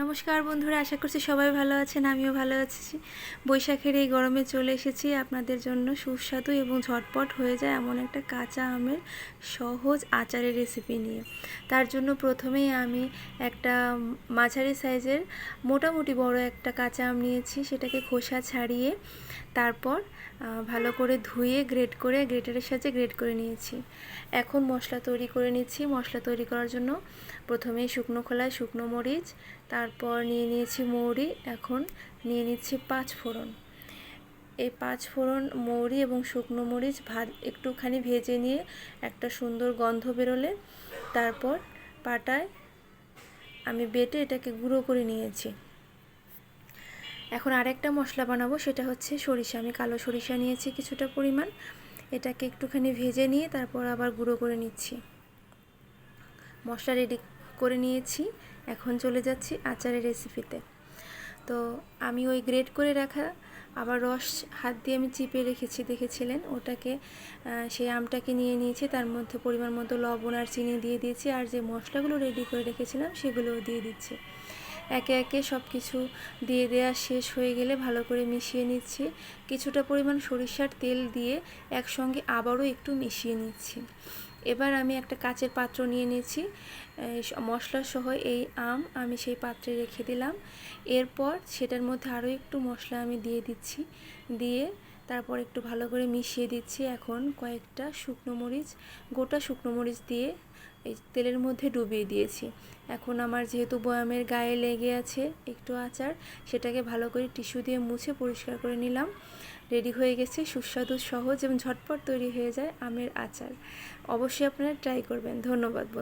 নমস্কার বন্ধুরা, আশা করছি সবাই ভালো আছেন। আমিও ভালো আছি। বৈশাখের এই গরমে চলে এসেছি আপনাদের জন্য সুস্বাদু এবং ঝটপট হয়ে যায় এমন একটা কাঁচা আমের সহজ আচারের রেসিপি নিয়ে। তার জন্য প্রথমেই আমি একটা মাঝারি সাইজের মোটামুটি বড় একটা কাঁচা আম নিয়েছি। সেটাকে খোসা ছাড়িয়ে তারপর ভালো করে ধুয়ে গ্রেটারের সাহায্যে গ্রেট করে নিয়েছি। এখন মশলা তৈরি করে নিচ্ছি। মশলা তৈরি করার জন্য প্রথমেই শুকনো খোলায় শুকনো মরিচ, তারপর নিয়ে নিয়েছি মৌরি, এখন নিয়ে নিচ্ছি 5 ফোড়ন। এই 5 ফোড়ন, মৌরি এবং শুকনো মরিচ একটুখানি ভেজে নিয়ে একটা সুন্দর গন্ধ বেরোলে তারপর পাটায় আমি বেটে এটাকে গুঁড়ো করে নিয়েছি। এখন আরেকটা মশলা বানাবো, সেটা হচ্ছে সরিষা। আমি কালো সরিষা নিয়েছি কিছুটা পরিমাণ। এটাকে একটুখানি ভেজে নিয়ে তারপর আবার গুঁড়ো করে নিচ্ছি। মশলা রেডি করে নিয়েছি। এখন চলে যাচ্ছি আচারের রেসিপিতে। তো আমি ওই গ্রেট করে রাখা আবার রস হাত দিয়ে আমি চিপে রেখেছি, দেখেছিলেন ওটাকে, সেই আমটাকে নিয়ে নিয়েছি। তার মধ্যে পরিমাণ মতো লবণ আর চিনি দিয়ে দিয়েছি, আর যে মশলাগুলো রেডি করে রেখেছিলাম সেগুলোও দিয়ে দিচ্ছি। একে একে সব কিছু দিয়ে দেওয়া শেষ হয়ে গেলে ভালো করে মিশিয়ে নিচ্ছি। কিছুটা পরিমাণ সরিষার তেল দিয়ে একসঙ্গে আবারও একটু মিশিয়ে নিচ্ছি। এবার আমি একটা কাচের পাত্র নিয়ে নিয়েছি। মশলা সহ এই আম আমি সেই পাত্রে রেখে দিলাম। এরপর সেটার মধ্যে আরও একটু মশলা আমি দিয়ে দিচ্ছি, দিয়ে তারপর একটু ভালো করে মিশিয়ে দিচ্ছি। এখন কয়েকটা গোটা শুকনো মরিচ দিয়ে এই তেলের মধ্যে ডুবিয়ে দিয়েছি। এখন আমার যেহেতু বয়ামের গায়ে লেগে আছে একটু আচার, সেটাকে ভালো করে টিস্যু দিয়ে মুছে পরিষ্কার করে নিলাম। রেডি হয়ে গেছে সুস্বাদু, সহজ এবং ঝটপট তৈরি হয়ে যায় আমের আচার। অবশ্যই আপনারা ট্রাই করবেন। ধন্যবাদ বন্ধু।